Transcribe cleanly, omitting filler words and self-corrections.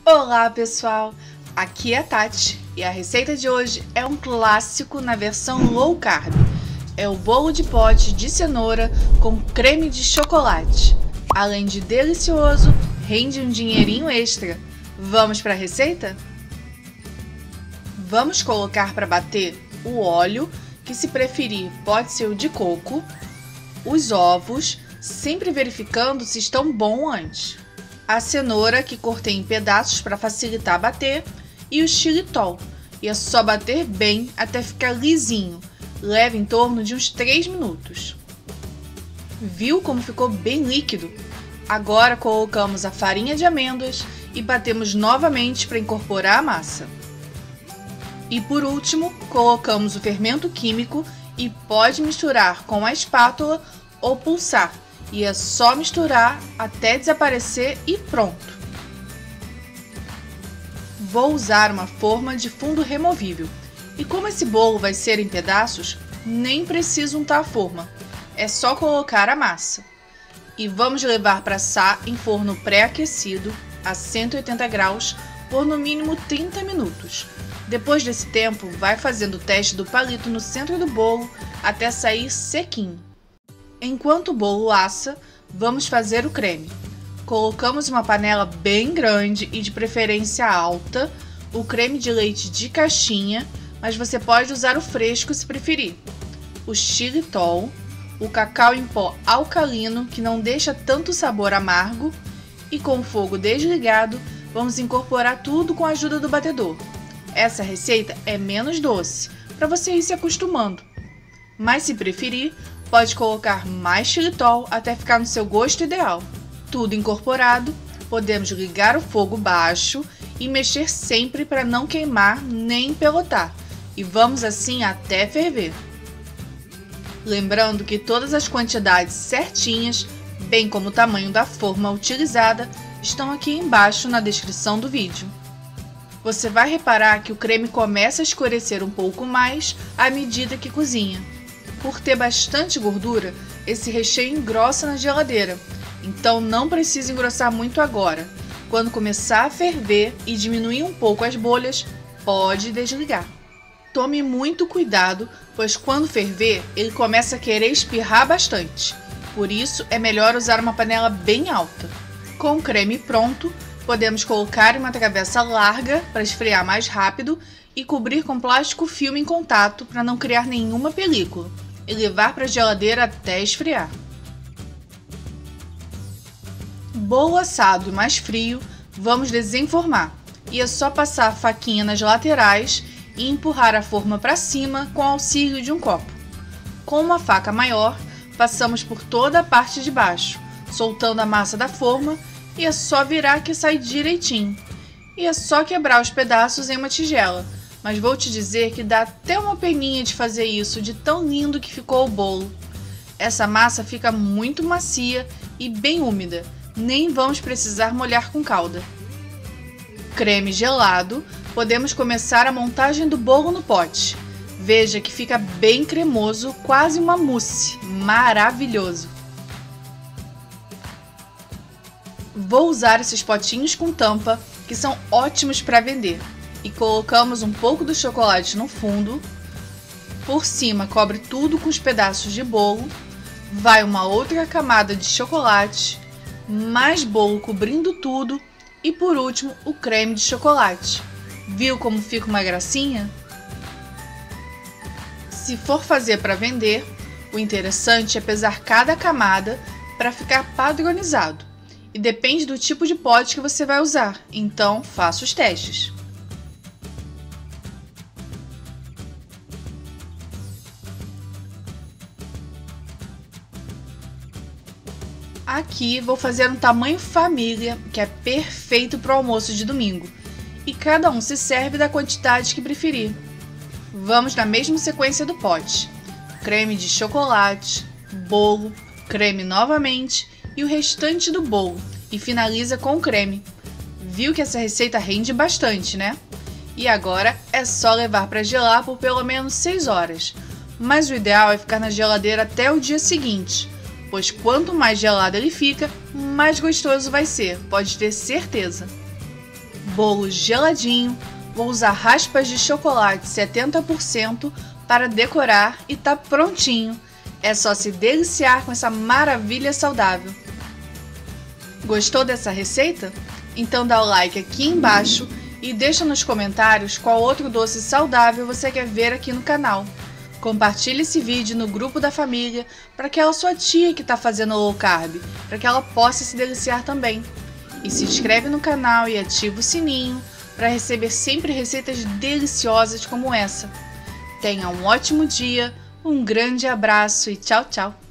Olá pessoal, aqui é a Tati e a receita de hoje é um clássico na versão low carb. É o bolo de pote de cenoura com creme de chocolate. Além de delicioso, rende um dinheirinho extra. Vamos para a receita? Vamos colocar para bater o óleo, que se preferir pode ser o de coco, os ovos, sempre verificando se estão bons antes, a cenoura, que cortei em pedaços para facilitar bater, e o xilitol. E é só bater bem até ficar lisinho. Leva em torno de uns 3 minutos. Viu como ficou bem líquido? Agora colocamos a farinha de amêndoas e batemos novamente para incorporar a massa. E por último, colocamos o fermento químico e pode misturar com a espátula ou pulsar. E é só misturar até desaparecer e pronto. Vou usar uma forma de fundo removível. E como esse bolo vai ser em pedaços, nem preciso untar a forma. É só colocar a massa. E vamos levar para assar em forno pré-aquecido a 180 graus por no mínimo 30 minutos. Depois desse tempo, vai fazendo o teste do palito no centro do bolo até sair sequinho. Enquanto o bolo assa, vamos fazer o creme. Colocamos uma panela bem grande e de preferência alta, o creme de leite de caixinha, mas você pode usar o fresco se preferir, o xilitol, o cacau em pó alcalino, que não deixa tanto sabor amargo, e com o fogo desligado, vamos incorporar tudo com a ajuda do batedor. Essa receita é menos doce, para você ir se acostumando, mas se preferir, pode colocar mais xilitol até ficar no seu gosto ideal. Tudo incorporado, podemos ligar o fogo baixo e mexer sempre para não queimar nem empelotar. E vamos assim até ferver. Lembrando que todas as quantidades certinhas, bem como o tamanho da forma utilizada, estão aqui embaixo na descrição do vídeo. Você vai reparar que o creme começa a escurecer um pouco mais à medida que cozinha. Por ter bastante gordura, esse recheio engrossa na geladeira, então não precisa engrossar muito agora. Quando começar a ferver e diminuir um pouco as bolhas, pode desligar. Tome muito cuidado, pois quando ferver, ele começa a querer espirrar bastante. Por isso, é melhor usar uma panela bem alta. Com o creme pronto, podemos colocar em uma travessa larga para esfriar mais rápido e cobrir com plástico filme em contato para não criar nenhuma película. E levar para a geladeira até esfriar. Bolo assado e mais frio, vamos desenformar. E é só passar a faquinha nas laterais e empurrar a forma para cima com auxílio de um copo. Com uma faca maior, passamos por toda a parte de baixo, soltando a massa da forma, e é só virar que sai direitinho. E é só quebrar os pedaços em uma tigela. Mas vou te dizer que dá até uma peninha de fazer isso, de tão lindo que ficou o bolo. Essa massa fica muito macia e bem úmida, nem vamos precisar molhar com calda. Creme gelado, podemos começar a montagem do bolo no pote. Veja que fica bem cremoso, quase uma mousse, maravilhoso. Vou usar esses potinhos com tampa, que são ótimos para vender. E colocamos um pouco do chocolate no fundo, por cima cobre tudo com os pedaços de bolo, vai uma outra camada de chocolate, mais bolo cobrindo tudo e por último o creme de chocolate. Viu como fica uma gracinha? Se for fazer para vender, o interessante é pesar cada camada para ficar padronizado. E depende do tipo de pote que você vai usar, então faça os testes. Aqui vou fazer um tamanho família, que é perfeito para o almoço de domingo. E cada um se serve da quantidade que preferir. Vamos na mesma sequência do pote. Creme de chocolate, bolo, creme novamente e o restante do bolo. E finaliza com o creme. Viu que essa receita rende bastante, né? E agora é só levar para gelar por pelo menos 6 horas. Mas o ideal é ficar na geladeira até o dia seguinte, pois quanto mais gelado ele fica, mais gostoso vai ser, pode ter certeza. bolo geladinho, vou usar raspas de chocolate 70% para decorar e tá prontinho. É só se deliciar com essa maravilha saudável. Gostou dessa receita? Então dá o like aqui embaixo e deixa nos comentários qual outro doce saudável você quer ver aqui no canal. Compartilhe esse vídeo no grupo da família para aquela sua tia que está fazendo low carb, para que ela possa se deliciar também. E se inscreve no canal e ativa o sininho para receber sempre receitas deliciosas como essa. Tenha um ótimo dia, um grande abraço e tchau, tchau!